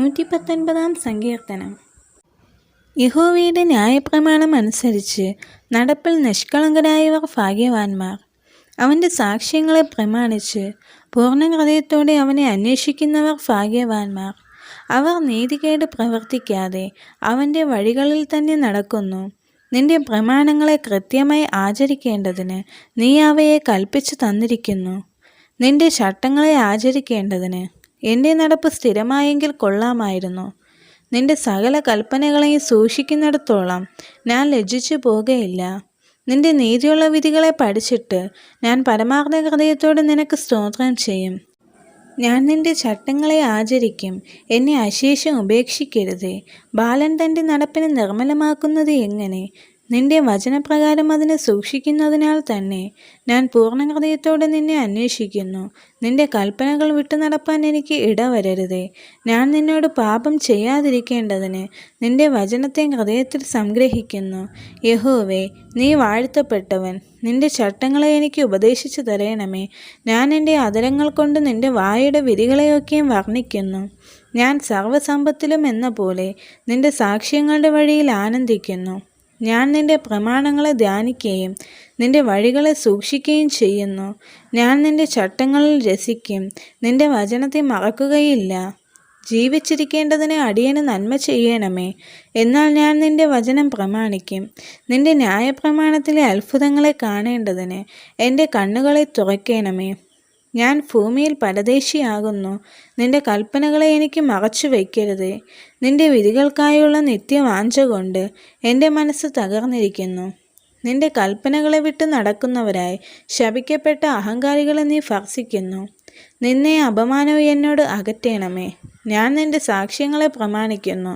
119 സങ്കീർത്തനം. യഹോവയുടെ ന്യായപ്രമാണം അനുസരിച്ച് നടപ്പിൽ നിഷ്കളങ്കരായവർ ഭാഗ്യവാന്മാർ. അവൻ്റെ സാക്ഷ്യങ്ങളെ പ്രമാണിച്ച് പൂർണ്ണ ഹൃദയത്തോടെ അവനെ അന്വേഷിക്കുന്നവർ ഭാഗ്യവാന്മാർ. അവർ നീതികേട് പ്രവർത്തിക്കാതെ അവൻ്റെ വഴികളിൽ തന്നെ നടക്കുന്നു. നിന്റെ പ്രമാണങ്ങളെ കൃത്യമായി ആചരിക്കേണ്ടതിന് നീ അവയെ കൽപ്പിച്ചു തന്നിരിക്കുന്നു. നിന്റെ ചട്ടങ്ങളെ ആചരിക്കേണ്ടതിന് എൻ്റെ നടപ്പ് സ്ഥിരമായെങ്കിൽ കൊള്ളാമായിരുന്നു. നിന്റെ സകല കൽപ്പനകളെയും സൂക്ഷിക്കുന്നിടത്തോളം ഞാൻ ലജ്ജിച്ചു പോകുകയില്ല. നിന്റെ നീതിയുള്ള വിധികളെ പഠിച്ചിട്ട് ഞാൻ പരമാർത്ഥ ഹൃദയത്തോടെ നിനക്ക് സ്തോത്രം ചെയ്യും. ഞാൻ നിന്റെ ചട്ടങ്ങളെ ആചരിക്കും. എന്നെ അശേഷം ഉപേക്ഷിക്കരുതേ. ബാലൻ തൻ്റെ നടപ്പിനെ നിർമ്മലമാക്കുന്നത് എങ്ങനെ? നിന്റെ വചനപ്രകാരം അതിനെ സൂക്ഷിക്കുന്നതിനാൽ തന്നെ ഞാൻ പൂർണ്ണ ഹൃദയത്തോടെ നിന്നെ അന്വേഷിക്കുന്നു. നിന്റെ കൽപ്പനകൾ വിട്ടു നടപ്പാൻ എനിക്ക് ഇടവരരുതേ. ഞാൻ നിന്നോട് പാപം ചെയ്യാതിരിക്കേണ്ടതിന് നിന്റെ വചനത്തെ ഹൃദയത്തിൽ സംഗ്രഹിക്കുന്നു. യഹോവേ, നീ വാഴ്ത്തപ്പെട്ടവൻ. നിന്റെ ചട്ടങ്ങളെ എനിക്ക് ഉപദേശിച്ചു തരയണമേ. ഞാൻ എൻ്റെ അധരങ്ങൾ കൊണ്ട് നിന്റെ വായുടെ വിധികളെയൊക്കെയും വർണ്ണിക്കുന്നു. ഞാൻ സർവ്വസമ്പത്തിലും എന്ന പോലെ നിന്റെ സാക്ഷ്യങ്ങളുടെ വഴിയിൽ ആനന്ദിക്കുന്നു. ഞാൻ നിന്റെ പ്രമാണങ്ങളെ ധ്യാനിക്കുകയും നിന്റെ വഴികളെ സൂക്ഷിക്കുകയും ചെയ്യുന്നു. ഞാൻ നിന്റെ ചട്ടങ്ങളിൽ രസിക്കും. നിന്റെ വചനത്തെ മറക്കുകയില്ല. ജീവിച്ചിരിക്കേണ്ടതിന് അടിയന് നന്മ ചെയ്യണമേ. എന്നാൽ ഞാൻ നിന്റെ വചനം പ്രമാണിക്കും. നിന്റെ ന്യായപ്രമാണത്തിലെ അത്ഭുതങ്ങളെ കാണേണ്ടതിന് എൻ്റെ കണ്ണുകളെ തുറക്കണമേ. ഞാൻ ഭൂമിയിൽ പരദേശിയാകുന്നു. നിന്റെ കൽപ്പനകളെ എനിക്ക് മറച്ചു വയ്ക്കരുതേ. നിന്റെ വിധികൾക്കായുള്ള നിത്യവാഞ്ച കൊണ്ട് എൻ്റെ മനസ്സ് തകർന്നിരിക്കുന്നു. നിന്റെ കൽപ്പനകളെ വിട്ട് നടക്കുന്നവരായി ശപിക്കപ്പെട്ട അഹങ്കാരികളെ നീ ഭർസിക്കുന്നു. നിന്നെ അപമാനവും എന്നോട് അകറ്റണമേ. ഞാൻ നിന്റെ സാക്ഷ്യങ്ങളെ പ്രമാണിക്കുന്നു.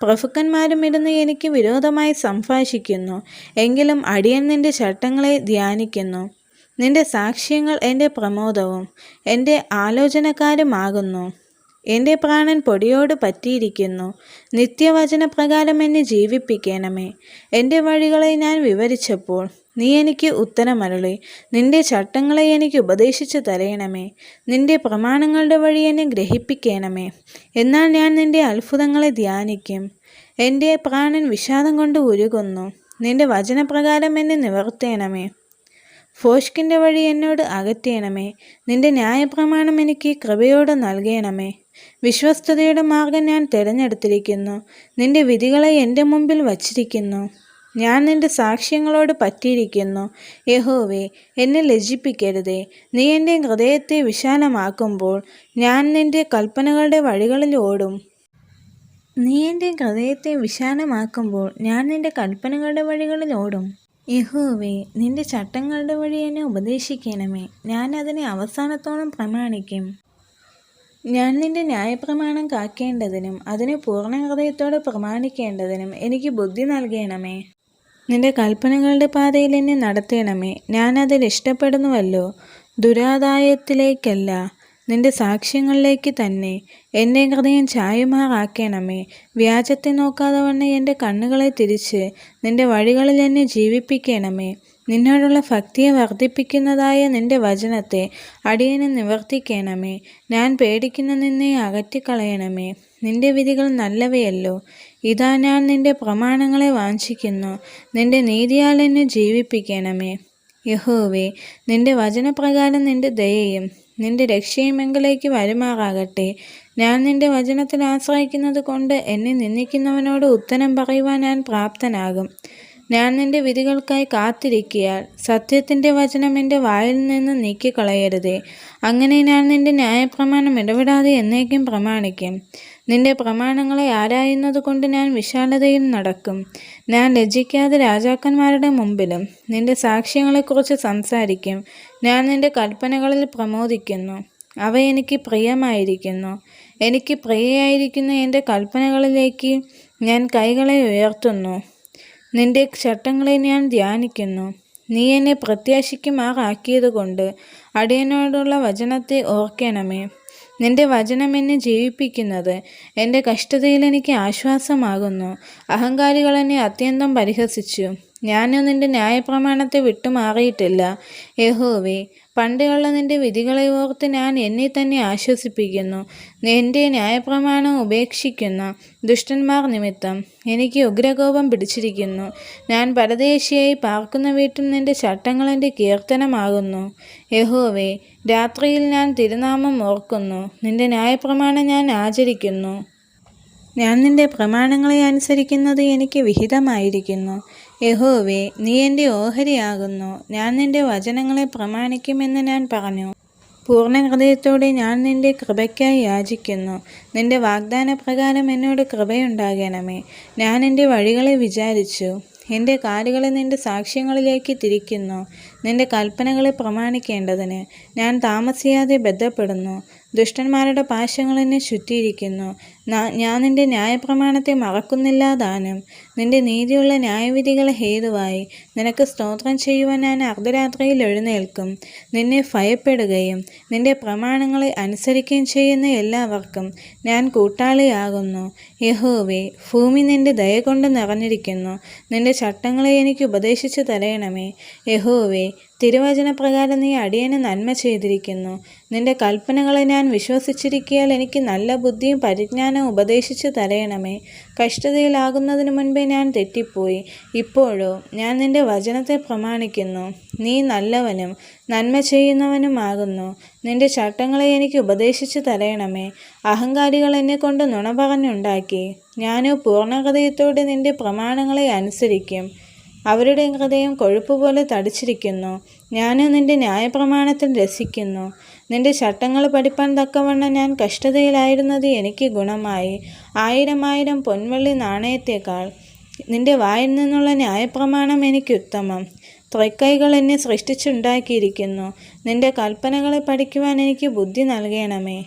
പ്രഭുക്കന്മാരും ഇരുന്ന് എനിക്ക് വിരോധമായി സംഭാഷിക്കുന്നു. എങ്കിലും അടിയൻ നിന്റെ ചട്ടങ്ങളെ ധ്യാനിക്കുന്നു. നിന്റെ സാക്ഷ്യങ്ങൾ എൻ്റെ പ്രമോദവും എൻ്റെ ആലോചനക്കാരുമാകുന്നു. എൻ്റെ പ്രാണൻ പൊടിയോട് പറ്റിയിരിക്കുന്നു. നിത്യവചനപ്രകാരം എന്നെ ജീവിപ്പിക്കണമേ. എൻ്റെ വഴികളെ ഞാൻ വിവരിച്ചപ്പോൾ നീ എനിക്ക് ഉത്തരമരുളി. നിന്റെ ചട്ടങ്ങളെ എനിക്ക് ഉപദേശിച്ചു തരയണമേ. നിന്റെ പ്രമാണങ്ങളുടെ വഴി എന്നെ ഗ്രഹിപ്പിക്കണമേ. എന്നാൽ ഞാൻ നിന്റെ അത്ഭുതങ്ങളെ ധ്യാനിക്കും. എൻ്റെ പ്രാണൻ വിഷാദം കൊണ്ട് ഉരുകുന്നു. നിന്റെ വചനപ്രകാരം എന്നെ നിവർത്തേണമേ. ഭോഷ്കിൻ്റെ വഴി എന്നോട് അകറ്റണമേ. നിന്റെ ന്യായപ്രമാണം എനിക്ക് കൃപയോട് നൽകണമേ. വിശ്വസ്തതയുടെ മാർഗം ഞാൻ തിരഞ്ഞെടുത്തിരിക്കുന്നു. നിന്റെ വിധികളെ എൻ്റെ മുമ്പിൽ വച്ചിരിക്കുന്നു. ഞാൻ നിന്റെ സാക്ഷ്യങ്ങളോട് പറ്റിയിരിക്കുന്നു. യഹോവേ, എന്നെ ലജ്ജിപ്പിക്കരുതേ. നീ എൻ്റെ ഹൃദയത്തെ വിശാലമാക്കുമ്പോൾ ഞാൻ നിന്റെ കൽപ്പനകളുടെ വഴികളിൽ ഓടും. നീ എൻ്റെ ഹൃദയത്തെ വിശാലമാക്കുമ്പോൾ ഞാൻ നിന്റെ കൽപ്പനകളുടെ വഴികളിൽ ഓടും. യഹോവേ, നിന്റെ ചട്ടങ്ങളുടെ വഴി എന്നെ ഉപദേശിക്കണമേ. ഞാൻ അതിനെ അവസാനത്തോളം പ്രമാണിക്കും. ഞാൻ നിന്റെ ന്യായപ്രമാണം കാക്കേണ്ടതിനും അതിനെ പൂർണ്ണ ഹൃദയത്തോടെ പ്രമാണിക്കേണ്ടതിനും എനിക്ക് ബുദ്ധി നൽകണമേ. നിന്റെ കൽപ്പനകളുടെ പാതയിൽ എന്നെ നടത്തണമേ. ഞാൻ അതിൽ ഇഷ്ടപ്പെടുന്നുവല്ലോ. ദുരാദായത്തിലേക്കല്ല, നിന്റെ സാക്ഷ്യങ്ങളിലേക്ക് തന്നെ എൻ്റെ ഹൃദയം ചായുമാറാക്കണമേ. വ്യാജത്തെ നോക്കാതെ വണ്ണം എൻ്റെ കണ്ണുകളെ തിരിച്ച് നിന്റെ വഴികളിൽ എന്നെ ജീവിപ്പിക്കണമേ. നിന്നോടുള്ള ഭക്തിയെ വർദ്ധിപ്പിക്കുന്നതായ നിന്റെ വചനത്തെ അടിയന് നിവർത്തിക്കണമേ. ഞാൻ പേടിക്കുന്ന നിന്നെ അകറ്റിക്കളയണമേ. നിന്റെ വിധികൾ നല്ലവയല്ലോ. ഇതാ ഞാൻ നിന്റെ പ്രമാണങ്ങളെ വാഞ്ചിക്കുന്നു. നിന്റെ നീതിയാൽ എന്നെ ജീവിപ്പിക്കണമേ. യഹോവേ, നിന്റെ വചനപ്രകാരം നിന്റെ ദയയും നിന്റെ രക്ഷയും എങ്കിലേക്ക് വരുമാറാകട്ടെ. ഞാൻ നിന്റെ വചനത്തിൽ ആശ്രയിക്കുന്നത് കൊണ്ട് എന്നെ നിന്ദിക്കുന്നവനോട് ഉത്തരം പറയുവാൻ ഞാൻ പ്രാപ്തനാകും. ഞാൻ നിന്റെ വിധികൾക്കായി കാത്തിരിക്കയാൽ സത്യത്തിൻ്റെ വചനം എൻ്റെ വായിൽ നിന്ന് നീക്കിക്കളയരുതേ. അങ്ങനെ ഞാൻ നിന്റെ ന്യായപ്രമാണം ഇടവിടാതെ എന്നേക്കും പ്രമാണിക്കും. നിന്റെ പ്രമാണങ്ങളെ ആരായുന്നത് കൊണ്ട് ഞാൻ വിശാലതയിൽ നടക്കും. ഞാൻ ലജ്ജിക്കാതെ രാജാക്കന്മാരുടെ മുമ്പിലും നിന്റെ സാക്ഷ്യങ്ങളെക്കുറിച്ച് സംസാരിക്കും. ഞാൻ നിന്റെ കൽപ്പനകളിൽ പ്രമോദിക്കുന്നു. അവ എനിക്ക് പ്രിയമായിരിക്കുന്നു. എനിക്ക് പ്രിയയായിരിക്കുന്ന എൻ്റെ കൽപ്പനകളിലേക്ക് ഞാൻ കൈകളെ ഉയർത്തുന്നു. നിന്റെ ചട്ടങ്ങളെ ഞാൻ ധ്യാനിക്കുന്നു. നീ എന്നെ പ്രത്യാശിക്കുമാറാക്കിയതുകൊണ്ട് അടിയനോടുള്ള വചനത്തെ ഓർക്കണമേ. നിന്റെ വചനം എന്നെ ജീവിപ്പിക്കുന്നത് എൻ്റെ കഷ്ടതയിൽ എനിക്ക് ആശ്വാസമാകുന്നു. അഹങ്കാരികൾ എന്നെ അത്യന്തം പരിഹസിച്ചു. ഞാനോ നിന്റെ ന്യായപ്രമാണത്തെ വിട്ടുമാറിയിട്ടില്ല. യഹോവേ, പണ്ടുള്ള നിന്റെ വിധികളെ ഓർത്ത് ഞാൻ എന്നെ തന്നെ ആശ്വസിപ്പിക്കുന്നു. എൻ്റെ ന്യായപ്രമാണം ഉപേക്ഷിക്കുന്ന ദുഷ്ടന്മാർ നിമിത്തം എനിക്ക് ഉഗ്രകോപം പിടിച്ചിരിക്കുന്നു. ഞാൻ പരദേശിയായി പാർക്കുന്ന വീട്ടിൽ നിന്റെ ചട്ടങ്ങൾ എൻ്റെ കീർത്തനമാകുന്നു. യഹോവേ, രാത്രിയിൽ ഞാൻ തിരുനാമം ഓർക്കുന്നു. നിന്റെ ന്യായപ്രമാണം ഞാൻ ആചരിക്കുന്നു. ഞാൻ നിന്റെ പ്രമാണങ്ങളെ അനുസരിക്കുന്നത് എനിക്ക് വിഹിതമായിരിക്കുന്നു. യഹോവേ, നീ എൻ്റെ ഓഹരിയാകുന്നു. ഞാൻ നിന്റെ വചനങ്ങളെ പ്രമാണിക്കുമെന്ന് ഞാൻ പറഞ്ഞു. പൂർണ്ണ ഹൃദയത്തോടെ ഞാൻ നിന്റെ കൃപയ്ക്കായി യാചിക്കുന്നു. നിന്റെ വാഗ്ദാനപ്രകാരം എന്നോട് കൃപയുണ്ടാകണമേ. ഞാൻ എൻ്റെ വഴികളെ വിചാരിച്ചു. എൻ്റെ കാലുകളെ നിന്റെ സാക്ഷ്യങ്ങളിലേക്ക് തിരിക്കുന്നു. നിന്റെ കൽപ്പനകളെ പ്രമാണിക്കേണ്ടതിന് ഞാൻ താമസിയാതെ ബന്ധപ്പെടുന്നു. ദുഷ്ടന്മാരുടെ പാശങ്ങൾ എന്നെ ചുറ്റിയിരിക്കുന്നു. ഞാൻ നിന്റെ ന്യായപ്രമാണത്തെ മറക്കുന്നില്ല താനും. നിന്റെ നീതിയുള്ള ന്യായവിധികളെ ഹേതുവായി നിനക്ക് സ്തോത്രം ചെയ്യുവാൻ ഞാൻ അർദ്ധരാത്രിയിൽ എഴുന്നേൽക്കും. നിന്നെ ഭയപ്പെടുകയും നിന്റെ പ്രമാണങ്ങളെ അനുസരിക്കുകയും ചെയ്യുന്ന എല്ലാവർക്കും ഞാൻ കൂട്ടാളിയാകുന്നു. യഹോവേ, ഭൂമി നിന്റെ ദയ കൊണ്ട് നിറഞ്ഞിരിക്കുന്നു. നിന്റെ ചട്ടങ്ങളെ എനിക്ക് ഉപദേശിച്ചു തരയണമേ. യഹോവേ, തിരുവചനപ്രകാരം നീ അടിയന് നന്മ ചെയ്തിരിക്കുന്നു. നിന്റെ കൽപ്പനകളെ ഞാൻ വിശ്വസിച്ചിരിക്കയാൽ എനിക്ക് നല്ല ബുദ്ധിയും പരിജ്ഞാനവും ഉപദേശിച്ചു തരയണമേ. കഷ്ടതയിലാകുന്നതിന് മുൻപേ ഞാൻ തെറ്റിപ്പോയി. ഇപ്പോഴോ ഞാൻ നിന്റെ വചനത്തെ പ്രമാണിക്കുന്നു. നീ നല്ലവനും നന്മ ചെയ്യുന്നവനുമാകുന്നു. നിന്റെ ചട്ടങ്ങളെ എനിക്ക് ഉപദേശിച്ചു തരയണമേ. അഹങ്കാരികൾ എന്നെക്കൊണ്ട് നുണ പറഞ്ഞുണ്ടാക്കി. ഞാനോ പൂർണ്ണ ഹൃദയത്തോടെ നിന്റെ പ്രമാണങ്ങളെ അനുസരിക്കും. അവരുടെ ഹൃദയം കൊഴുപ്പുപോലെ തടിച്ചിരിക്കുന്നു. ഞാനോ നിന്റെ ന്യായപ്രമാണത്തിൽ രസിക്കുന്നു. നിന്റെ ചട്ടങ്ങൾ പഠിപ്പാൻ തക്കവണ്ണം ഞാൻ കഷ്ടതയിലായിരുന്നത് എനിക്ക് ഗുണമായി. 1000 പൊൻവെള്ളി നാണയത്തേക്കാൾ നിന്റെ വായിൽ നിന്നുള്ള ന്യായപ്രമാണം എനിക്ക് ഉത്തമം. തൃക്കൈകൾ എന്നെ സൃഷ്ടിച്ചുണ്ടാക്കിയിരിക്കുന്നു. നിന്റെ കൽപ്പനകളെ പഠിക്കുവാൻ എനിക്ക് ബുദ്ധി നൽകണമേ.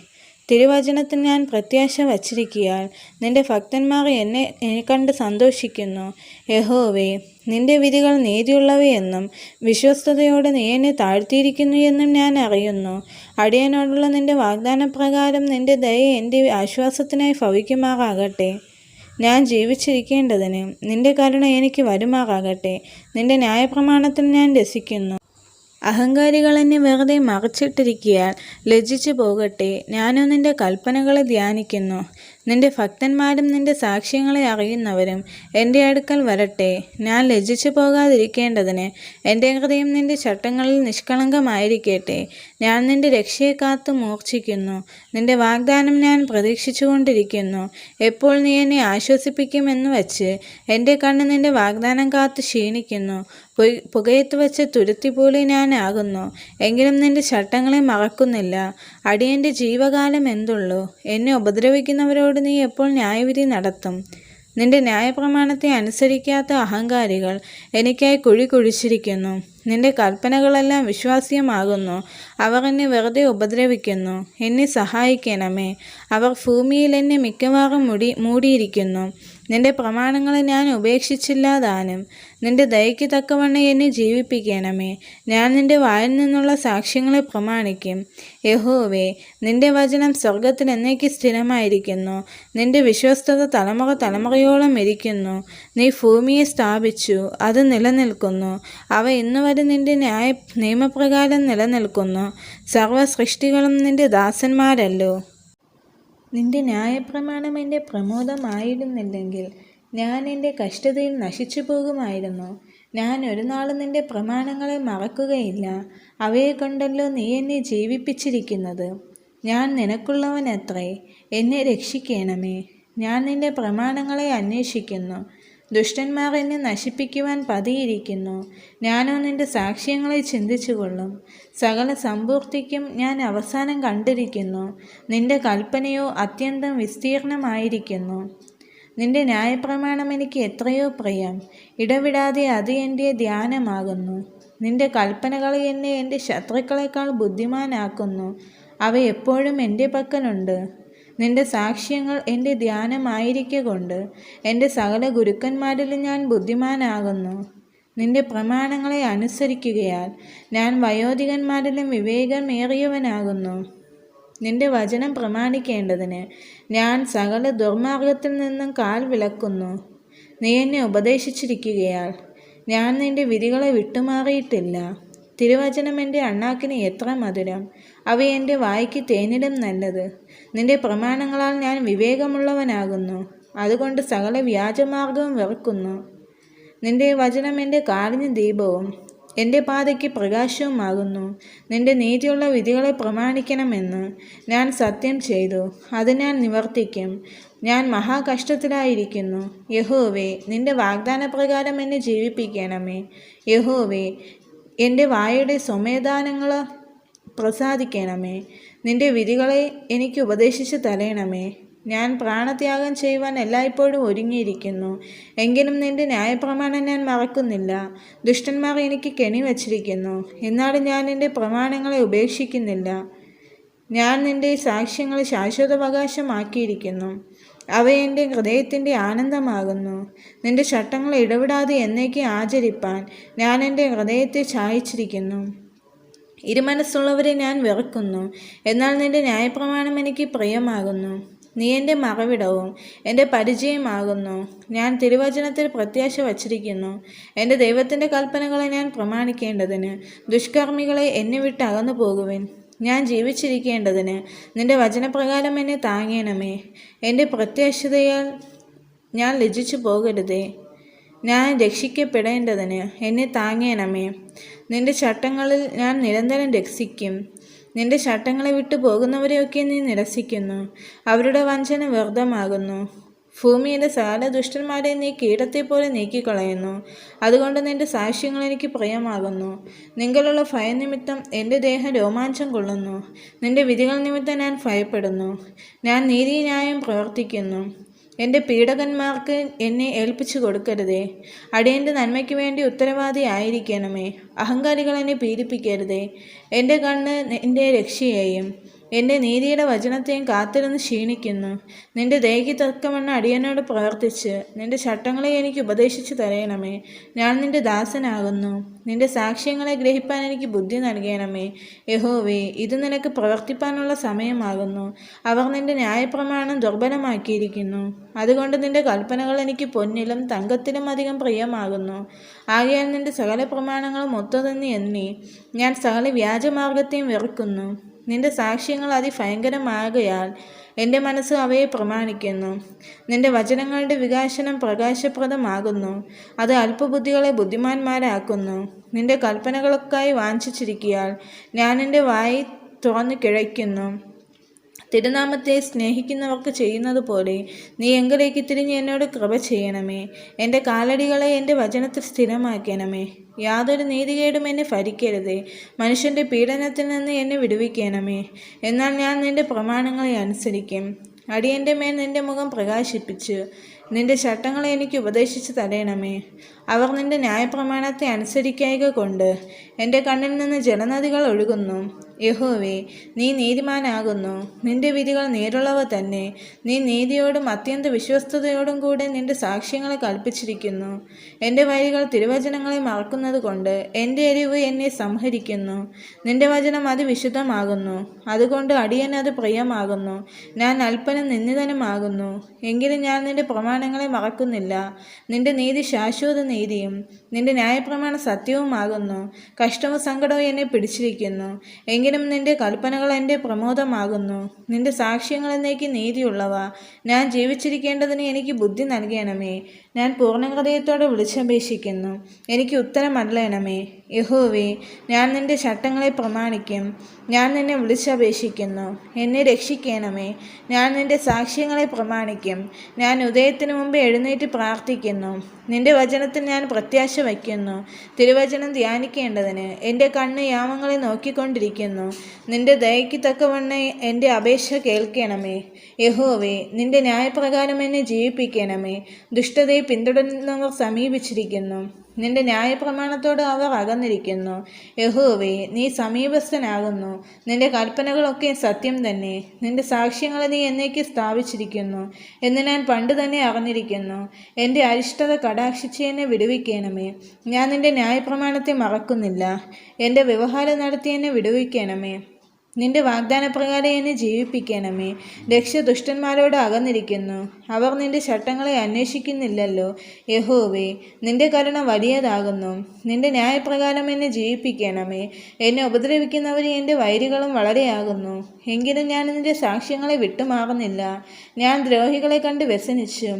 തിരുവചനത്തിൽ ഞാൻ പ്രത്യാശ വച്ചിരിക്കയാൽ നിന്റെ ഭക്തന്മാർ എന്നെ കണ്ട് സന്തോഷിക്കുന്നു. യഹോവേ, നിന്റെ വിധികൾ നീതിയുള്ളവയെന്നും വിശ്വസ്തയോടെ നീ എന്നെ താഴ്ത്തിയിരിക്കുന്നു എന്നും ഞാൻ അറിയുന്നു. അടിയനോടുള്ള നിന്റെ വാഗ്ദാനപ്രകാരം നിന്റെ ദയ എൻ്റെ ആശ്വാസത്തിനായി ഭവിക്കുമാറാകട്ടെ. ഞാൻ ജീവിച്ചിരിക്കേണ്ടതിന് നിന്റെ കരുണ എനിക്ക് വരുമാറാകട്ടെ. നിന്റെ ന്യായപ്രമാണത്തിൽ ഞാൻ രസിക്കുന്നു. അഹങ്കാരികൾ എന്നെ വെറുതെ മറച്ചിട്ടിരിക്കയാൽ ലജ്ജിച്ചു പോകട്ടെ. ഞാനോ നിന്റെ കൽപ്പനകളെ ധ്യാനിക്കുന്നു. നിന്റെ ഭക്തന്മാരും നിന്റെ സാക്ഷ്യങ്ങളെ അറിയുന്നവരും എൻ്റെ അടുക്കൽ വരട്ടെ. ഞാൻ ലജ്ജിച്ചു പോകാതിരിക്കേണ്ടതിന് എൻ്റെ ഹൃദയം നിന്റെ ചട്ടങ്ങളിൽ നിഷ്കളങ്കമായിരിക്കട്ടെ. ഞാൻ നിന്റെ രക്ഷയെ കാത്തു മൂർച്ഛിക്കുന്നു. നിന്റെ വാഗ്ദാനം ഞാൻ പ്രതീക്ഷിച്ചുകൊണ്ടിരിക്കുന്നു. എപ്പോൾ നീ എന്നെ ആശ്വസിപ്പിക്കുമെന്ന് വച്ച് എൻ്റെ കണ്ണ് നിന്റെ വാഗ്ദാനം കാത്ത് ക്ഷീണിക്കുന്നു. പുകയത്ത് വെച്ച് തുരുത്തി പോലെ ഞാൻ ആകുന്നു. എങ്കിലും നിന്റെ ചട്ടങ്ങളെ മറക്കുന്നില്ല. അടിയൻ്റെ ജീവകാലം എന്തുള്ളൂ? എന്നെ ഉപദ്രവിക്കുന്നവരോട് നീ എപ്പോൾ ന്യായവിധി നടത്തും? നിന്റെ ന്യായപ്രമാണത്തെ അനുസരിക്കാത്ത അഹങ്കാരികൾ എനിക്കായി കുഴി കുഴിച്ചിരിക്കുന്നു. നിന്റെ കൽപ്പനകളെല്ലാം വിശ്വാസ്യമാകുന്നു. അവർ എന്നെ വെറുതെ ഉപദ്രവിക്കുന്നു. എന്നെ സഹായിക്കണമേ. അവർ ഭൂമിയിൽ എന്നെ മിക്കവാറും മൂടിയിരിക്കുന്നു. നിന്റെ പ്രമാണങ്ങളെ ഞാൻ ഉപേക്ഷിച്ചില്ല താനും. നിന്റെ ദയയ്ക്ക് തക്കവണ്ണം എന്നെ ജീവിപ്പിക്കണമേ. ഞാൻ നിന്റെ വായിൽ നിന്നുള്ള സാക്ഷ്യങ്ങളെ പ്രമാണിക്കും. യഹോവേ, നിന്റെ വചനം സ്വർഗത്തിൽ എന്നേക്ക് സ്ഥിരമായിരിക്കുന്നു. നിന്റെ വിശ്വസ്തത തലമുറ തലമുറയോളം ഇരിക്കുന്നു. നീ ഭൂമിയെ സ്ഥാപിച്ചു, അത് നിലനിൽക്കുന്നു. അവ ഇന്നുവരെ നിന്റെ നിയമപ്രകാരം നിലനിൽക്കുന്നു. സർവ്വ സൃഷ്ടികളും നിന്റെ ദാസന്മാരല്ലോ. നിന്റെ ന്യായപ്രമാണം എൻ്റെ പ്രമോദമായിരുന്നില്ലെങ്കിൽ ഞാൻ എൻ്റെ കഷ്ടതയിൽ നശിച്ചു പോകുമായിരുന്നു. ഞാൻ ഒരു നാളും നിന്റെ പ്രമാണങ്ങളെ മറക്കുകയില്ല. അവയെ കൊണ്ടല്ലോ നീ എന്നെ ജീവിപ്പിച്ചിരിക്കുന്നത്. ഞാൻ നിനക്കുള്ളവനത്രേ. എന്നെ രക്ഷിക്കണമേ. ഞാൻ നിന്റെ പ്രമാണങ്ങളെ അന്വേഷിക്കുന്നു. ദുഷ്ടന്മാർ എന്നെ നശിപ്പിക്കുവാൻ പതിയിരിക്കുന്നു. ഞാനോ നിന്റെ സാക്ഷ്യങ്ങളെ ചിന്തിച്ചുകൊള്ളും. സകല സമ്പൂർത്തിക്കും ഞാൻ അവസാനം കണ്ടിരിക്കുന്നു. നിന്റെ കൽപ്പനയോ അത്യന്തം വിസ്തീർണമായിരിക്കുന്നു. നിന്റെ ന്യായപ്രമാണം എനിക്ക് എത്രയോ പ്രിയം. ഇടവിടാതെ അത് എൻ്റെ ധ്യാനമാകുന്നു. നിന്റെ കൽപ്പനകൾ എന്നെ എൻ്റെ ശത്രുക്കളെക്കാൾ ബുദ്ധിമാനാക്കുന്നു. അവ എപ്പോഴും എൻ്റെ പക്കലുണ്ട്. നിന്റെ സാക്ഷ്യങ്ങൾ എൻ്റെ ധ്യാനമായിരിക്കൊണ്ട് എൻ്റെ സകല ഗുരുക്കന്മാരിലും ഞാൻ ബുദ്ധിമാനാകുന്നു. നിന്റെ പ്രമാണങ്ങളെ അനുസരിക്കുകയാൽ ഞാൻ വയോധികന്മാരിലും വിവേകമേറിയവനാകുന്നു. നിന്റെ വചനം പ്രമാണിക്കേണ്ടതിന് ഞാൻ സകല ദുർമാർഗത്തിൽ നിന്നും കാൽ വിലക്കുന്നു. നീ എന്നെ ഉപദേശിച്ചിരിക്കുകയാൽ ഞാൻ നിന്റെ വിധികളെ വിട്ടുമാറിയിട്ടില്ല. തിരുവചനം എൻ്റെ അണ്ണാക്കിന് എത്ര മധുരം, അവ എൻ്റെ വായ്ക്ക് തേനിലും നല്ലത്. നിന്റെ പ്രമാണങ്ങളാൽ ഞാൻ വിവേകമുള്ളവനാകുന്നു, അതുകൊണ്ട് സകല വ്യാജമാർഗവും വെറുക്കുന്നു. നിന്റെ വചനം എൻ്റെ കാലിന് ദീപവും എൻ്റെ പാതയ്ക്ക് പ്രകാശവുമാകുന്നു. നിന്റെ നീതിയുള്ള വിധികളെ പ്രമാണിക്കണമെന്ന് ഞാൻ സത്യം ചെയ്തു, അത് ഞാൻ നിവർത്തിക്കും. ഞാൻ മഹാകഷ്ടത്തിലായിരിക്കുന്നു. യഹോവേ, നിന്റെ വാഗ്ദാനപ്രകാരം എന്നെ ജീവിപ്പിക്കണമേ. യഹോവേ, എൻ്റെ വായുടെ സ്വമേധാനങ്ങൾ പ്രസാദിക്കണമേ. നിന്റെ വിധികളെ എനിക്ക് ഉപദേശിച്ച് തരയണമേ. ഞാൻ പ്രാണത്യാഗം ചെയ്യുവാൻ എല്ലായ്പ്പോഴും ഒരുങ്ങിയിരിക്കുന്നു, എങ്കിലും നിന്റെ ന്യായപ്രമാണം ഞാൻ മറക്കുന്നില്ല. ദുഷ്ടന്മാർ എനിക്ക് കെണി വച്ചിരിക്കുന്നു, എന്നാലും ഞാൻ നിന്റെ പ്രമാണങ്ങളെ ഉപേക്ഷിക്കുന്നില്ല. ഞാൻ നിന്റെ സാക്ഷ്യങ്ങളെ ശാശ്വതാവകാശമാക്കിയിരിക്കുന്നു, അവ എൻ്റെ ഹൃദയത്തിൻ്റെ ആനന്ദമാകുന്നു. നിന്റെ ചട്ടങ്ങളെ ഇടവിടാതെ എന്നേക്ക് ആചരിപ്പാൻ ഞാൻ എൻ്റെ ഹൃദയത്തെ ചായച്ചിരിക്കുന്നു. ഇരുമനസ്സുള്ളവരെ ഞാൻ വെറുക്കുന്നു, എന്നാൽ നിന്റെ ന്യായപ്രമാണം എനിക്ക് പ്രിയമാകുന്നു. നീ എൻ്റെ മറവിടവും എൻ്റെ പരിചയമാകുന്നു. ഞാൻ തിരുവചനത്തിൽ പ്രത്യാശ വച്ചിരിക്കുന്നു. എൻ്റെ ദൈവത്തിൻ്റെ കൽപ്പനകളെ ഞാൻ പ്രമാണിക്കേണ്ടതിന് ദുഷ്കർമ്മികളെ എന്നെ വിട്ട് അകന്നു പോകുവിൻ. ഞാൻ ജീവിച്ചിരിക്കേണ്ടതിന് നിന്റെ വചനപ്രകാരം എന്നെ താങ്ങണമേ. എൻ്റെ പ്രത്യാശതയാൽ ഞാൻ ലജ്ജിച്ചു പോകരുതേ. ഞാൻ രക്ഷിക്കപ്പെടേണ്ടതിന് എന്നെ താങ്ങണമേ. നിന്റെ ചട്ടങ്ങളിൽ ഞാൻ നിരന്തരം രസിക്കും. നിന്റെ ചട്ടങ്ങളെ വിട്ടു പോകുന്നവരെയൊക്കെ നീ നിരസിക്കുന്നു, അവരുടെ വഞ്ചന വ്യർത്ഥമാകുന്നു. ഭൂമിയിലെ സകല ദുഷ്ടന്മാരെ നീ കീടത്തെപ്പോലെ നീക്കിക്കളയുന്നു, അതുകൊണ്ട് നിന്റെ സാക്ഷ്യങ്ങൾ എനിക്ക് പ്രിയമാകുന്നു. നിങ്ങളുള്ള ഭയനിമിത്തം എൻ്റെ ദേഹം രോമാഞ്ചം കൊള്ളുന്നു. നിന്റെ വിധികൾ നിമിത്തം ഞാൻ ഭയപ്പെടുന്നു. ഞാൻ നീതിന്യായം പ്രവർത്തിക്കുന്നു. എൻ്റെ പീഡകന്മാർക്ക് എന്നെ ഏൽപ്പിച്ചു കൊടുക്കരുതേ. അടിയൻ്റെ നന്മയ്ക്ക് വേണ്ടി ഉത്തരവാദി ആയിരിക്കണമേ. അഹങ്കാരികൾ എന്നെ പീഡിപ്പിക്കരുതേ. എൻ്റെ കണ്ണ് എൻ്റെ രക്ഷയെയും എൻ്റെ നീതിയുടെ വചനത്തെയും കാത്തിരുന്ന് ക്ഷീണിക്കുന്നു. നിന്റെ ദയയ്ക്ക് തക്കവണ്ണം അടിയനോട് പ്രവർത്തിച്ച് നിന്റെ ചട്ടങ്ങളെ എനിക്ക് ഉപദേശിച്ചു തരയണമേ. ഞാൻ നിന്റെ ദാസനാകുന്നു. നിന്റെ സാക്ഷ്യങ്ങളെ ഗ്രഹിപ്പാൻ എനിക്ക് ബുദ്ധി നൽകണമേ. യഹോവേ, ഇത് നിനക്ക് പ്രവർത്തിപ്പാനുള്ള സമയമാകുന്നു. അവർ നിന്റെ ന്യായപ്രമാണം ദുർബലമാക്കിയിരിക്കുന്നു, അതുകൊണ്ട് നിന്റെ കൽപ്പനകൾ എനിക്ക് പൊന്നിലും തങ്കത്തിലും അധികം പ്രിയമാകുന്നു. ആകയാൽ നിന്റെ സകല പ്രമാണങ്ങളും ഒത്തതെന്ന് എണ്ണി ഞാൻ സകല വ്യാജമാർഗത്തെയും വെറുക്കുന്നു. നിന്റെ സാക്ഷ്യങ്ങൾ അതിഭയങ്കരമാകയാൽ എൻ്റെ മനസ്സ് അവയെ പ്രമാണിക്കുന്നു. നിന്റെ വചനങ്ങളുടെ വികാസനം പ്രകാശപ്രദമാകുന്നു, അത് അല്പബുദ്ധികളെ ബുദ്ധിമാന്മാരാക്കുന്നു. നിന്റെ കൽപ്പനകൾക്കായി വാഞ്ചിച്ചിരിക്കയാൽ ഞാൻ എൻ്റെ വായി തുറന്നു കിഴയ്ക്കുന്നു. തിരുനാമത്തെ സ്നേഹിക്കുന്നവർക്ക് ചെയ്യുന്നത് പോലെ നീ എങ്കിലേക്ക് തിരിഞ്ഞ് എന്നോട് കൃപ ചെയ്യണമേ. എൻ്റെ കാലടികളെ എൻ്റെ വചനത്തിൽ സ്ഥിരമാക്കണമേ. യാതൊരു നീതികേടും എന്നെ ഭരിക്കരുതേ. മനുഷ്യൻ്റെ പീഡനത്തിൽ നിന്ന് എന്നെ വിടുവിക്കണമേ. എന്നാൽ ഞാൻ നിൻ്റെ പ്രമാണങ്ങളെ അനുസരിക്കും. അടിയൻ്റെ മേൽ നിൻ്റെ മുഖം പ്രകാശിപ്പിച്ച് നിന്റെ ചട്ടങ്ങളെ എനിക്ക് ഉപദേശിച്ചു തരയണമേ. അവർ നിന്റെ ന്യായപ്രമാണത്തെ അനുസരിക്കായ്ക കൊണ്ട് എൻ്റെ കണ്ണിൽ നിന്ന് ജലനദികൾ ഒഴുകുന്നു. യഹോവേ, നീ നീതിമാനാകുന്നു. നിന്റെ വിധികൾ നേരുള്ളവ തന്നെ. നീ നീതിയോടും അത്യന്ത വിശ്വസ്തയോടും കൂടെ നിന്റെ സാക്ഷ്യങ്ങളെ കൽപ്പിച്ചിരിക്കുന്നു. എൻ്റെ വഴികൾ തിരുവചനങ്ങളെ മറക്കുന്നത് കൊണ്ട് എൻ്റെ എരിവ് എന്നെ സംഹരിക്കുന്നു. നിന്റെ വചനം അതിവിശുദ്ധമാകുന്നു, അതുകൊണ്ട് അടിയന് അത് പ്രിയമാകുന്നു. ഞാൻ അല്പനും നിന്ദിതനുമാകുന്നു, എങ്കിലും ഞാൻ നിന്റെ പ്രമാണങ്ങളെ മറക്കുന്നില്ല. നിന്റെ നീതി ശാശ്വത നീതിയും നിന്റെ ന്യായപ്രമാണ സത്യവുമാകുന്നു. കഷ്ടവും സങ്കടവും എന്നെ പിടിച്ചിരിക്കുന്നു, എങ്കിലും നിന്റെ കൽപ്പനകൾ എൻ്റെ പ്രമോദമാകുന്നു. നിന്റെ സാക്ഷ്യങ്ങൾ എന്നേക്ക് നീതിയുള്ളവ. ഞാൻ ജീവിച്ചിരിക്കേണ്ടതിന് എനിക്ക് ബുദ്ധി നൽകണമേ. ഞാൻ പൂർണ്ണഹൃദയത്തോടെ വിളിച്ചപേക്ഷിക്കുന്നു, എനിക്ക് ഉത്തരമരുളണമേ. യഹോവേ, ഞാൻ നിന്റെ ചട്ടങ്ങളെ പ്രമാണിക്കും. ഞാൻ നിന്നെ വിളിച്ചപേക്ഷിക്കുന്നു, എന്നെ രക്ഷിക്കണമേ. ഞാൻ നിന്റെ സാക്ഷ്യങ്ങളെ പ്രമാണിക്കും. ഞാൻ ഉദയത്തിനു മുമ്പ് എഴുന്നേറ്റ് പ്രാർത്ഥിക്കുന്നു. നിന്റെ വചനത്തിൽ ഞാൻ പ്രത്യാശ വയ്ക്കുന്നു. തിരുവചനം ധ്യാനിക്കേണ്ടതിന് എൻ്റെ കണ്ണ് യാമങ്ങളെ നോക്കിക്കൊണ്ടിരിക്കുന്നു. നിന്റെ ദയയ്ക്ക് തക്കവണ്ണം എൻ്റെ അപേക്ഷ കേൾക്കണമേ. യഹോവേ, നിന്റെ ന്യായപ്രകാരം എന്നെ ജീവിപ്പിക്കണമേ. ദുഷ്ടതയെ പിന്തുടരുന്നവർ സമീപിച്ചിരിക്കുന്നു, നിന്റെ ന്യായപ്രമാണത്തോട് അവർ അകന്നിരിക്കുന്നു. യഹോവേ, നീ സമീപസ്ഥനാകുന്നു. നിന്റെ കൽപ്പനകളൊക്കെ സത്യം തന്നെ. നിന്റെ സാക്ഷ്യങ്ങളെ നീ എന്നേക്ക് സ്ഥാപിച്ചിരിക്കുന്നു എന്ന് ഞാൻ പണ്ട് തന്നെ അറിഞ്ഞിരിക്കുന്നു. എൻ്റെ അരിഷ്ടത കടാക്ഷിച്ച് എന്നെ വിടുവിക്കണമേ. ഞാൻ നിന്റെ ന്യായപ്രമാണത്തെ മറക്കുന്നില്ല. എൻ്റെ വ്യവഹാരം നടത്തി എന്നെ വിടുവിക്കണമേ. നിന്റെ വാഗ്ദാനപ്രകാരം എന്നെ ജീവിപ്പിക്കണമേ. രക്ഷ ദുഷ്ടന്മാരോട് അകന്നിരിക്കുന്നു, അവർ നിന്റെ ചട്ടങ്ങളെ അന്വേഷിക്കുന്നില്ലല്ലോ. യഹോവേ, നിന്റെ കരുണ വലിയതാകുന്നു, നിന്റെ ന്യായപ്രകാരം എന്നെ ജീവിപ്പിക്കണമേ. എന്നെ ഉപദ്രവിക്കുന്നവരും എൻ്റെ വൈരികളും വളരെയാകുന്നു, എങ്കിലും ഞാൻ നിന്റെ സാക്ഷ്യങ്ങളെ വിട്ടുമാറുന്നില്ല. ഞാൻ ദ്രോഹികളെ കണ്ട് വ്യസനിച്ചു,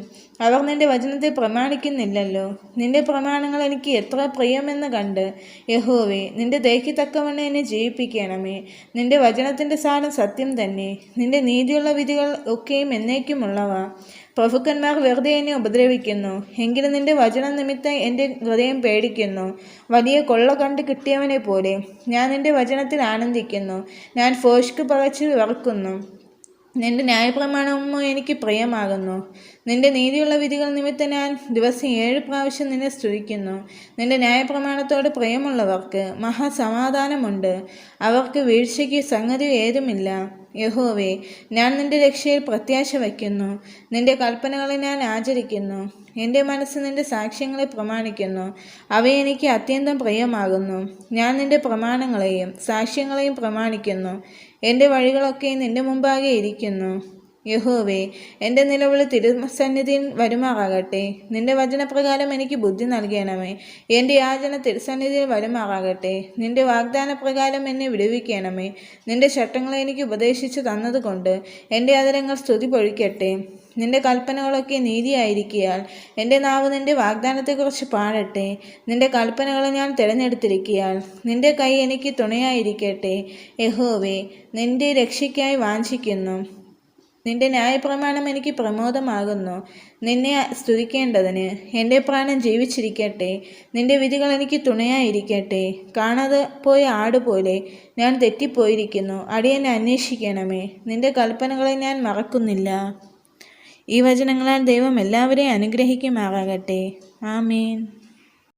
അവർ നിന്റെ വചനത്തെ പ്രമാണിക്കുന്നില്ലല്ലോ. നിന്റെ പ്രമാണങ്ങൾ എനിക്ക് എത്ര പ്രിയമെന്ന് കണ്ട്, യഹോവേ, നിന്റെ ദയയ്ക്ക് തക്കവണ്ണം എന്നെ ജീവിപ്പിക്കണമേ. നിന്റെ വചനത്തിൻ്റെ സാരം സത്യം തന്നെ, നിന്റെ നീതിയുള്ള വിധികൾ ഒക്കെയും എന്നേക്കുമുള്ളവ. പ്രഭുക്കന്മാർ വെറുതെ എന്നെ ഉപദ്രവിക്കുന്നു, എങ്കിലും നിന്റെ വചനം നിമിത്തം എൻ്റെ ഹൃദയം പേടിക്കുന്നു. വലിയ കൊള്ള കണ്ട് കിട്ടിയവനെ പോലെ ഞാൻ നിന്റെ വചനത്തിൽ ആനന്ദിക്കുന്നു. ഞാൻ ഭോഷ്ക് പകച്ച് വിറക്കുന്നു. നിന്റെ ന്യായപ്രമാണമോ എനിക്ക് പ്രിയമാകുന്നു. നിന്റെ നീതിയുള്ള വിധികൾ നിമിത്തം ഞാൻ ദിവസം 7 പ്രാവശ്യം നിന്നെ സ്തുതിക്കുന്നു. നിന്റെ ന്യായപ്രമാണത്തോട് പ്രിയമുള്ളവർക്ക് മഹാസമാധാനമുണ്ട്, അവർക്ക് വീഴ്ചയ്ക്ക് സംഗതി ഏതുമില്ല. യഹോവേ, ഞാൻ നിന്റെ രക്ഷയിൽ പ്രത്യാശ വയ്ക്കുന്നു, നിന്റെ കൽപ്പനകളെ ഞാൻ ആചരിക്കുന്നു. എൻ്റെ മനസ്സ് നിന്റെ സാക്ഷ്യങ്ങളെ പ്രമാണിക്കുന്നു, അവയെനിക്ക് അത്യന്തം പ്രിയമാകുന്നു. ഞാൻ നിന്റെ പ്രമാണങ്ങളെയും സാക്ഷ്യങ്ങളെയും പ്രമാണിക്കുന്നു, എൻ്റെ വഴികളൊക്കെ നിന്റെ മുമ്പാകെ ഇരിക്കുന്നു. യഹോവേ, എൻ്റെ നിലവിളി തിരുസന്നിധിയിൽ വരുമാറാകട്ടെ. നിന്റെ വചനപ്രകാരം എനിക്ക് ബുദ്ധി നൽകണമേ. എൻ്റെ യാചന തിരുസന്നിധിയിൽ വരുമാറാകട്ടെ. നിന്റെ വാഗ്ദാനപ്രകാരം എന്നെ വിടുവിക്കണമേ. നിന്റെ ചട്ടങ്ങളെ എനിക്ക് ഉപദേശിച്ചു തന്നതുകൊണ്ട് എൻ്റെ അധരങ്ങൾ സ്തുതി പൊഴിക്കട്ടെ. നിന്റെ കൽപ്പനകളൊക്കെ നീതിയായിരിക്കയാൽ എൻ്റെ നാവ് നിന്റെ വാഗ്ദാനത്തെക്കുറിച്ച് പാടട്ടെ. നിന്റെ കൽപ്പനകളെ ഞാൻ തിരഞ്ഞെടുത്തിരിക്കയാൽ നിന്റെ കൈ എനിക്ക് തുണയായിരിക്കട്ടെ. യഹോവേ, നിന്റെ രക്ഷയ്ക്കായി വാഞ്ചിക്കുന്നു. നിന്റെ ന്യായപ്രമാണം എനിക്ക് പ്രമോദമാകുന്നു. നിന്നെ സ്തുതിക്കേണ്ടതിന് എൻ്റെ പ്രാണൻ ജീവിച്ചിരിക്കട്ടെ. നിന്റെ വിധികൾ എനിക്ക് തുണയായിരിക്കട്ടെ. കാണാതെ പോയ ആടുപോലെ ഞാൻ തെറ്റിപ്പോയിരിക്കുന്നു, അടിയനെ അന്വേഷിക്കണമേ. നിന്റെ കൽപ്പനകളെ ഞാൻ മറക്കുന്നില്ല. ഈ വചനങ്ങളാൽ ദൈവം എല്ലാവരെയും അനുഗ്രഹിക്കുമാറാകട്ടെ. ആമേൻ.